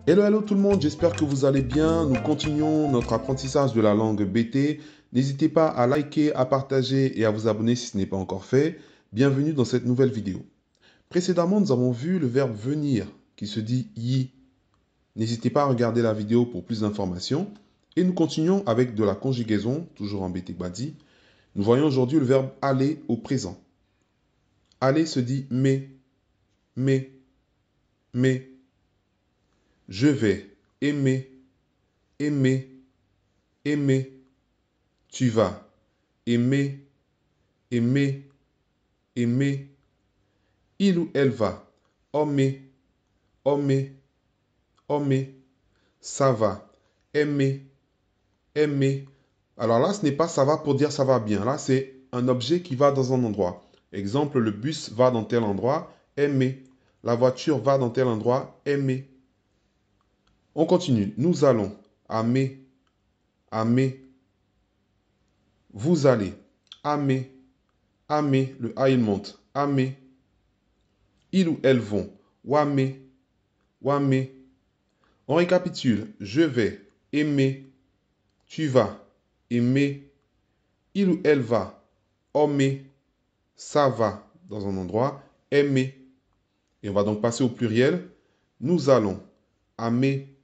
Hello, hello tout le monde, j'espère que vous allez bien. Nous continuons notre apprentissage de la langue BT. N'hésitez pas à liker, à partager et à vous abonner si ce n'est pas encore fait. Bienvenue dans cette nouvelle vidéo. Précédemment, nous avons vu le verbe venir qui se dit yi. N'hésitez pas à regarder la vidéo pour plus d'informations. Et nous continuons avec de la conjugaison, toujours en BT Badi. Nous voyons aujourd'hui le verbe aller au présent. Aller se dit mais, mais. Je vais aimer, aimer, aimer. Tu vas aimer, aimer, aimer. Il ou elle va aimer, aimer, aimer. Ça va aimer, aimer. Alors là, ce n'est pas ça va pour dire ça va bien. Là, c'est un objet qui va dans un endroit. Exemple, le bus va dans tel endroit, aimer. La voiture va dans tel endroit, aimer. On continue. Nous allons aimer, aimer. Vous allez aimer, aimer. Le A, il monte. Aimer. Ils ou elles vont. Wame, wame. On récapitule. Je vais aimer. Tu vas aimer. Il ou elle va. Aimer. Ça va dans un endroit. Aimer. Et on va donc passer au pluriel. Nous allons aimer.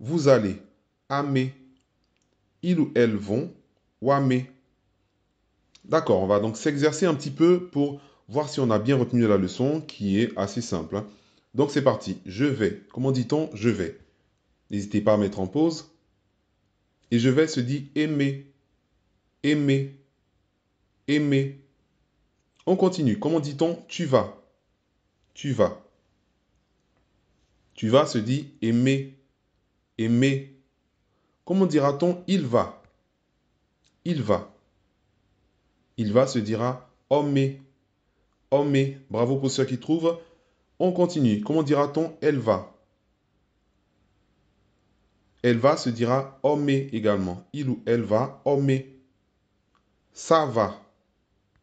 Vous allez aimer. Ils ou elles vont. Wame. D'accord, on va donc s'exercer un petit peu pour voir si on a bien retenu la leçon qui est assez simple, hein. Donc c'est parti. Je vais. Comment dit-on je vais? N'hésitez pas à mettre en pause. Et je vais se dit aimer, aimer, aimer. On continue. Comment dit-on tu vas? Tu vas. Tu vas se dit aimer, aimer. Comment dira-t-on il va? Il va. Il va se dira aimer, aimer. Bravo pour ceux qui trouvent. On continue. Comment dira-t-on elle va? Elle va se dira aimer également. Il ou elle va aimer. Ça va.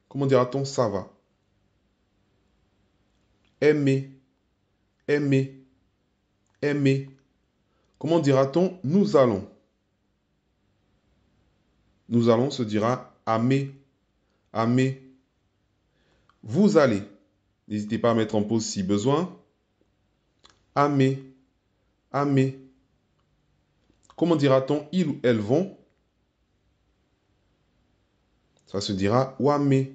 Comment dira-t-on ça va? Aimer, aimer, aimer. Comment dira-t-on nous allons? Nous allons se dira aimer, aimer. Vous allez. N'hésitez pas à mettre en pause si besoin. Aimer, aimer. Comment dira-t-on ils ou elles vont? Ça se dira wame,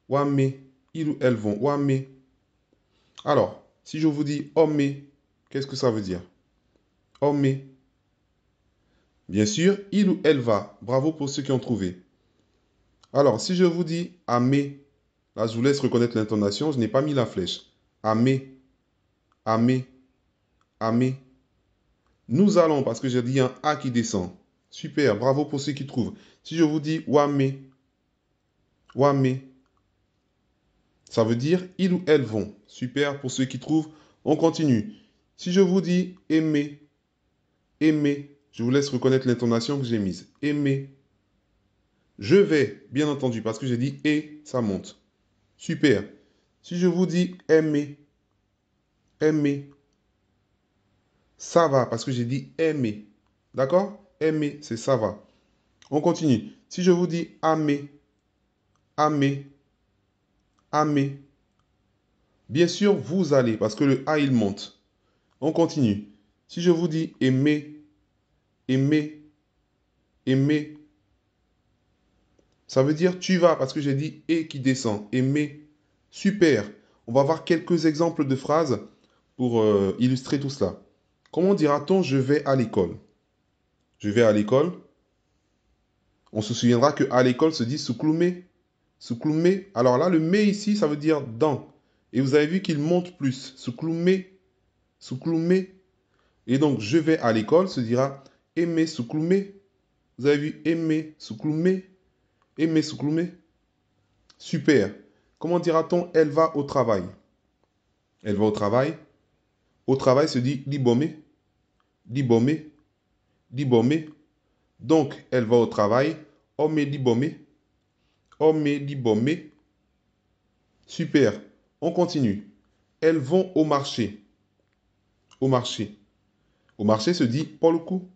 wame. Ils ou elles vont wame. Alors, si je vous dis homme, qu'est-ce que ça veut dire? Homme. Bien sûr, il ou elle va. Bravo pour ceux qui ont trouvé. Alors, si je vous dis amé, là, je vous laisse reconnaître l'intonation. Je n'ai pas mis la flèche. Amé, amé, amé. Nous allons, parce que j'ai dit un A qui descend. Super, bravo pour ceux qui trouvent. Si je vous dis wame, wame, ça veut dire ils ou elles vont. Super pour ceux qui trouvent. On continue. Si je vous dis aimer, aimer, je vous laisse reconnaître l'intonation que j'ai mise. Aimer. Je vais, bien entendu, parce que j'ai dit et, ça monte. Super. Si je vous dis aimer, aimer, ça va, parce que j'ai dit aimer. D'accord? Aimer, c'est ça va. On continue. Si je vous dis aimer, aimer, aimer, bien sûr, vous allez, parce que le A, il monte. On continue. Si je vous dis aimer, aimer, aimer, ça veut dire tu vas, parce que j'ai dit et qui descend. Aimer. Super. On va voir quelques exemples de phrases pour illustrer tout cela. Comment dira-t-on je vais à l'école? Je vais à l'école. On se souviendra que à l'école se dit soukloumé. Soukloumé. Alors là, le mais ici, ça veut dire dans. Et vous avez vu qu'il monte plus. Soukloumé, soukloumé. Et donc, je vais à l'école se dira aimer soukloumé. Vous avez vu aimer soukloumé, aimer soukloumé. Super. Comment dira-t-on elle va au travail? Elle va au travail. Au travail se dit libomé, libomé, libomé. Donc, elle va au travail. Homé libomé, homé libomé. Super. On continue. Elles vont au marché. Au marché. au marché se dit pour le coup.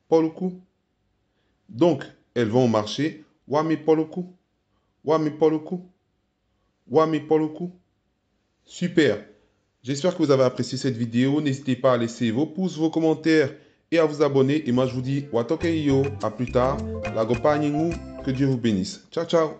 Pour le coup. Donc, elles vont au marché. Wami pour le coup. Wami pour le coup. Wami pour le coup. Super. J'espère que vous avez apprécié cette vidéo. N'hésitez pas à laisser vos pouces, vos commentaires et à vous abonner. Et moi, je vous dis, Watoke yo. À plus tard. La gopa que Dieu vous bénisse. Ciao, ciao.